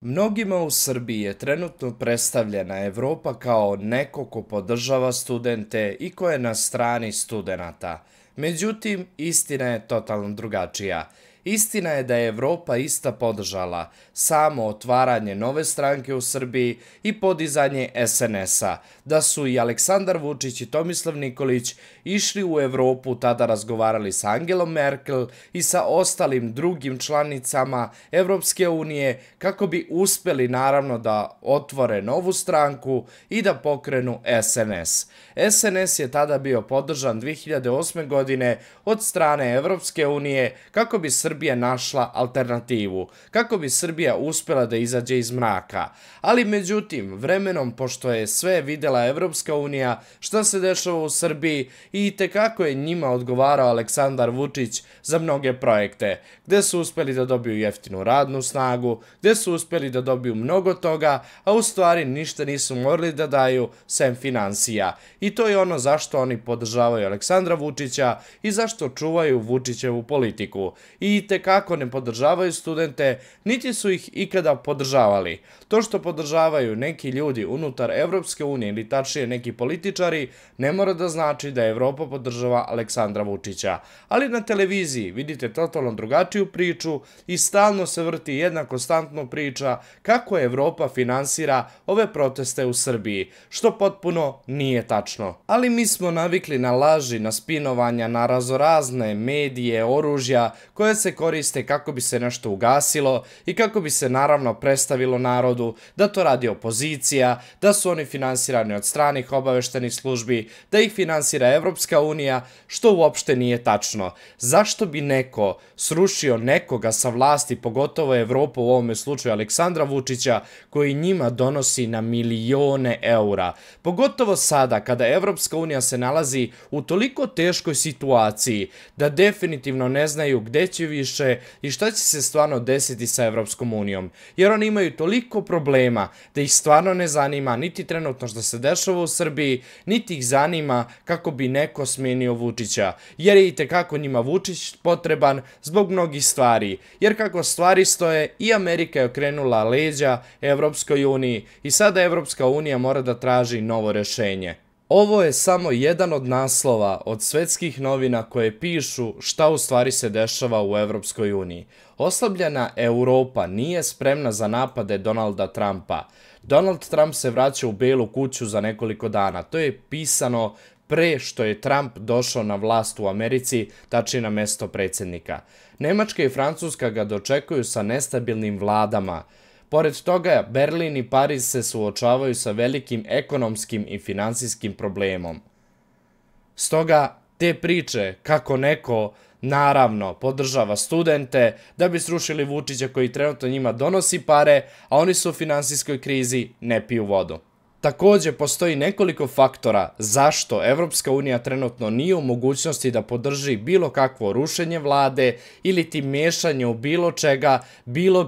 Mnogima u Srbiji je trenutno predstavljena Evropa kao neko ko podržava studente i ko je na strani studenata. Međutim, istina je totalno drugačija. Istina je da je Evropa ista podržala samo otvaranje nove stranke u Srbiji i podizanje SNS-a, da su i Aleksandar Vučić i Tomislav Nikolić išli u Evropu, tada razgovarali sa Angelom Merkel i sa ostalim drugim članicama Evropske unije kako bi uspeli naravno da otvore novu stranku i da pokrenu SNS. SNS je tada bio podržan 2008. godine od strane Evropske unije kako bi Srbija našla alternativu, kako bi Srbija uspela da izađe iz mraka. Ali međutim, vremenom, pošto je sve videla Evropska unija šta se dešava u Srbiji i itekako je njima odgovarao Aleksandar Vučić za mnoge projekte, gde su uspeli da dobiju jeftinu radnu snagu, gde su uspeli da dobiju mnogo toga, a u stvari ništa nisu morali da daju sem finansija. I to je ono zašto oni podržavaju Aleksandra Vučića i zašto čuvaju Vučićevu politiku. I itekako ne podržavaju studente, niti su ih ikada podržavali. To što podržavaju neki ljudi unutar Evropske unije ili tačnije neki političari, ne mora da znači da Evropa podržava Aleksandra Vučića. Ali na televiziji vidite totalno drugačiju priču i stalno se vrti jedna konstantna priča kako Evropa finansira ove proteste u Srbiji, što potpuno nije tačno. Ali mi smo navikli na laži, na spinovanja, na razorazne medije, oružja koje se koriste kako bi se nešto ugasilo i kako bi se naravno predstavilo narodu da to radi opozicija, da su oni finansirani od stranih obaveštenih službi, da ih finansira Evropska unija, što uopšte nije tačno. Zašto bi neko srušio nekoga sa vlasti, pogotovo Evropu u ovome slučaju Aleksandra Vučića, koji njima donosi na milione eura? Pogotovo sada kada Evropska unija se nalazi u toliko teškoj situaciji da definitivno ne znaju gde će više i šta će se stvarno desiti sa Evropskom unijom. Jer oni imaju toliko problema da ih stvarno ne zanima niti trenutno što se dešava u Srbiji, niti ih zanima kako bi neko smenio Vučića. Jer je itekako njima Vučić potreban zbog mnogih stvari. Jer kako stvari stoje, i Amerika je okrenula leđa Evropskoj uniji i sada Evropska unija mora da traži novo rešenje. Ovo je samo jedan od naslova od svetskih novina koje pišu šta u stvari se dešava u Evropskoj uniji. Oslabljena Europa nije spremna za napade Donalda Trumpa. Donald Trump se vraća u Belu kuću za nekoliko dana. To je pisano pre što je Trump došao na vlast u Americi, tačnije na mesto predsjednika. Nemačka i Francuska ga dočekuju sa nestabilnim vladama. Pored toga, Berlin i Pariz se suočavaju sa velikim ekonomskim i finansijskim problemom. Stoga, te priče kako neko naravno podržava studente da bi srušili Vučića koji trenutno njima donosi pare, a oni su u finansijskoj krizi, ne piju vodu. Takođe, postoji nekoliko faktora zašto Evropska unija trenutno nije u mogućnosti da podrži bilo kakvo rušenje vlade ili ti miješanje u bilo čega, bilo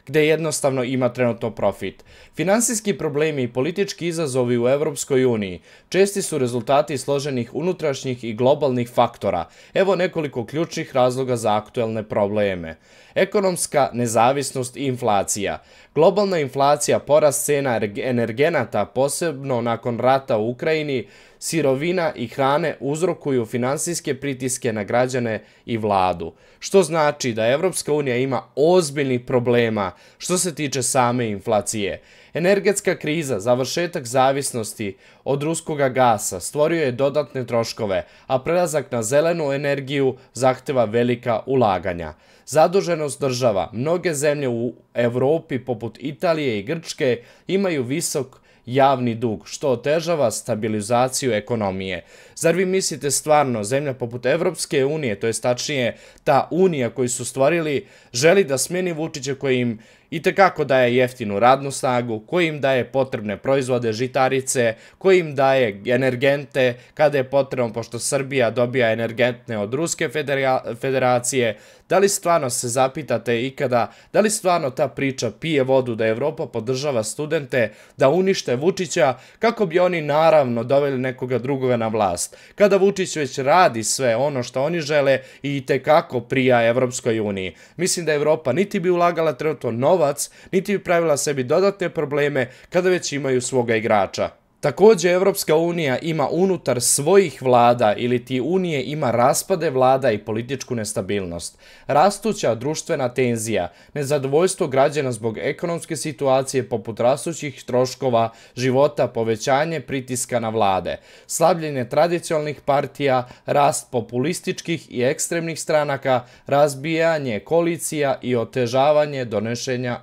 gde jednostavno ima trenutno profit. Finansijski problemi i politički izazovi u Evropskoj uniji česti su rezultati složenih unutrašnjih i globalnih faktora. Evo nekoliko ključnih razloga za aktuelne probleme. Ekonomska nezavisnost i inflacija. Globalna inflacija, porast cena energenata, posebno nakon rata u Ukrajini, sirovina i hrane uzrokuju finansijske pritiske na građane i vladu. Što znači da Evropska unija ima ozbiljnih problema što se tiče same inflacije. Energetska kriza, završetak zavisnosti od ruskoga gasa stvorio je dodatne troškove, a prelazak na zelenu energiju zahteva velika ulaganja. Zaduženost država. Mnoge zemlje u Evropi poput Italije i Grčke imaju visok javni dug, što otežava stabilizaciju ekonomije. Zar vi mislite stvarno zemlja poput Evropske unije, to jest tačnije ta unija koju su stvorili, želi da smeni Vučića koji im itekako daje jeftinu radnu snagu, koji im daje potrebne proizvode, žitarice, koji im daje energente kada je potrebno, pošto Srbija dobija energentne od Ruske federacije? Da li stvarno se zapitate ikada, da li stvarno ta priča pije vodu da Evropa podržava studente da unište Vučića kako bi oni naravno doveli nekoga drugoga na vlast? Kada Vučić već radi sve ono što oni žele i itekako prija Evropskoj uniji. Mislim da Evropa niti bi ulagala trenutno novac novac, niti bi pravila sebi dodatne probleme kada već imaju svoga igrača. Također, Evropska unija ima unutar svojih vlada ili ti unije ima raspade vlada i političku nestabilnost. Rastuća društvena tenzija, nezadovoljstvo građana zbog ekonomske situacije poput rastućih troškova života, povećanje pritiska na vlade, slabljenje tradicionalnih partija, rast populističkih i ekstremnih stranaka, razbijanje koalicija i otežavanje donošenja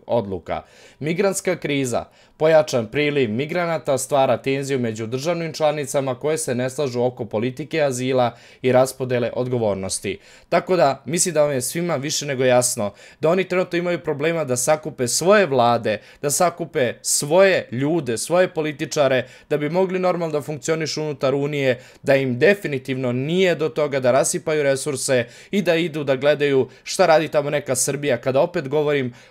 odluka. Migrantska kriza, pojačan priliv migranata stvara tenziju među državnim članicama koje se ne slažu oko politike azila i raspodele odgovornosti. Tako da, mislim da vam je svima više nego jasno da oni trenutno imaju problema da sakupe svoje vlade, da sakupe svoje ljude, svoje političare, da bi mogli normalno da funkcionišu unutar Unije, da im definitivno nije do toga da rasipaju resurse i da idu da gledaju šta radi tamo neka Srbija. Kada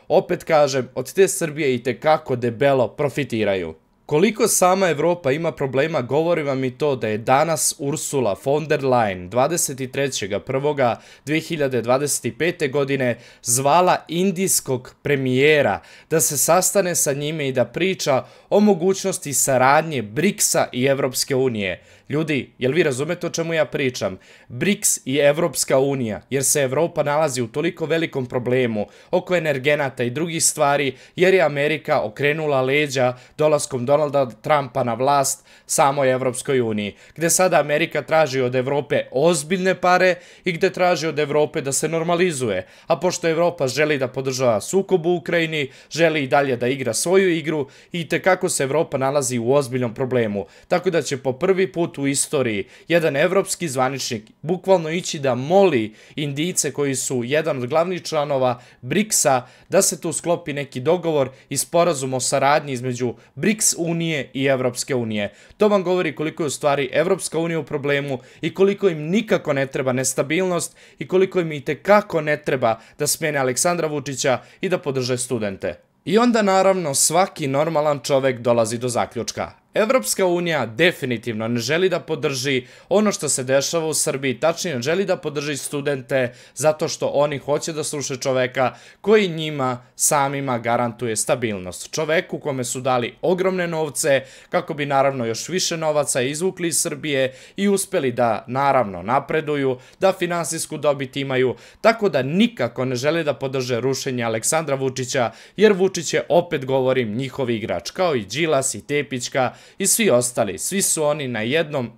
opet kažem, od te Srbije i tekako debelo profitiraju. Koliko sama Evropa ima problema, govori vam i to da je danas Ursula von der Leyen 23.1.2025. godine zvala indijskog premijera da se sastane sa njime i da priča o mogućnosti saradnje BRICS-a i Evropske unije. Ljudi, jel vi razumete o čemu ja pričam? BRICS i Evropska unija, jer se Evropa nalazi u toliko velikom problemu oko energenata i drugih stvari, jer je Amerika okrenula leđa dolaskom Donalda Trumpa na vlast samoj Evropskoj uniji, gde sada Amerika traži od Evrope ozbiljne pare i gde traži od Evrope da se normalizuje. A pošto Evropa želi da podržava sukob u Ukrajini, želi i dalje da igra svoju igru i tekako se Evropa nalazi u ozbiljnom problemu. Tako da će po prvi put u istoriji jedan evropski zvaničnik bukvalno ići da moli Indijce koji su jedan od glavnih članova BRICS-a da se tu sklopi neki dogovor i sporazum o saradnji između BRICS unije i Evropske unije. To vam govori koliko je u stvari Evropska unija u problemu i koliko im nikako ne treba nestabilnost i koliko im itekako ne treba da smene Aleksandra Vučića i da podrže studente. I onda naravno svaki normalan čovek dolazi do zaključka. Evropska unija definitivno ne želi da podrži ono što se dešava u Srbiji, tačnije želi da podrži studente zato što oni hoće da slušaju čoveka koji njima samima garantuje stabilnost. Čoveku kome su dali ogromne novce kako bi naravno još više novaca izvukli iz Srbije i uspeli da naravno napreduju, da finansijsku dobit imaju, tako da nikako ne žele da podrže rušenje Aleksandra Vučića, jer Vučić je, opet govorim, njihov igrač, kao i Đilas i Tepićka i svi ostali. Svi su oni na jednoj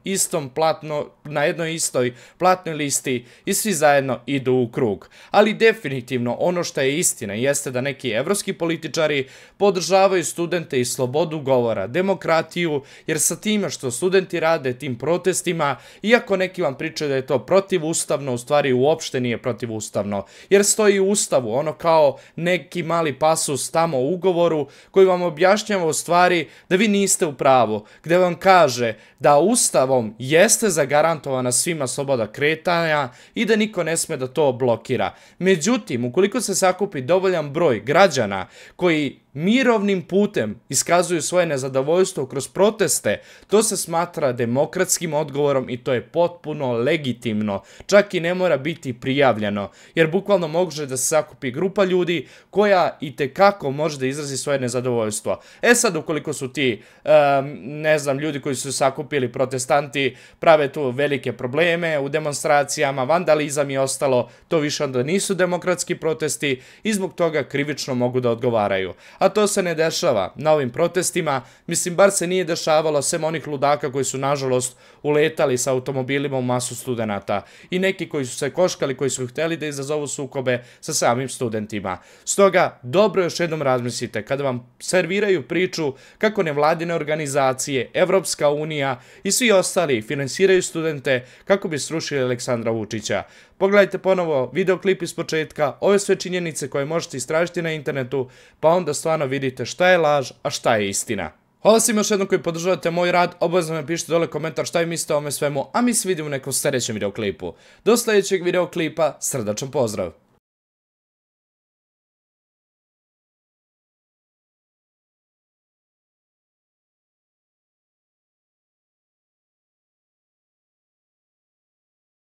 istoj platnoj listi i svi zajedno idu u krug. Ali definitivno ono što je istina jeste da neki evropski političari podržavaju studente i slobodu govora, demokratiju, jer sa time što studenti rade tim protestima, iako neki vam pričaju da je to protivustavno, u stvari uopšte nije protivustavno, jer stoji u Ustavu, ono kao neki mali pasus tamo u ugovoru koji vam objašnjava u stvari da vi niste u pravu, gde vam kaže da Ustavom jeste zagarantovana svima sloboda kretanja i da niko ne sme da to blokira. Međutim, ukoliko se sakupi dovoljan broj građana koji mirovnim putem iskazuju svoje nezadovoljstvo kroz proteste, to se smatra demokratskim odgovorom i to je potpuno legitimno. Čak i ne mora biti prijavljeno, jer bukvalno može da se sakupi grupa ljudi koja itekako može da izrazi svoje nezadovoljstvo. E sad, ukoliko su ti, ljudi koji su sakupili protestanti, prave tu velike probleme u demonstracijama, vandalizam i ostalo, to više onda nisu demokratski protesti i zbog toga krivično mogu da odgovaraju. A to se ne dešava na ovim protestima, mislim, bar se nije dešavalo, sem onih ludaka koji su nažalost uletali sa automobilima u masu studenta i neki koji su se koškali, koji su hteli da izazovu sukobe sa samim studentima. Stoga, dobro još jednom razmislite, kada vam serviraju priču kako nevladine organizacije, Evropska unija i svi ostali finansiraju studente kako bi srušili Aleksandra Vučića. Pogledajte ponovo videoklip iz početka, ove sve činjenice koje možete istražiti na internetu, pa onda stvarno vidite šta je laž, a šta je istina. Hvala svima još jednom koji podržavate moj rad, obavezno mi pišite dole komentar šta vi mislite o ovome svemu, a mi se vidimo u nekom sljedećem videoklipu. Do sljedećeg videoklipa, srdačan pozdrav!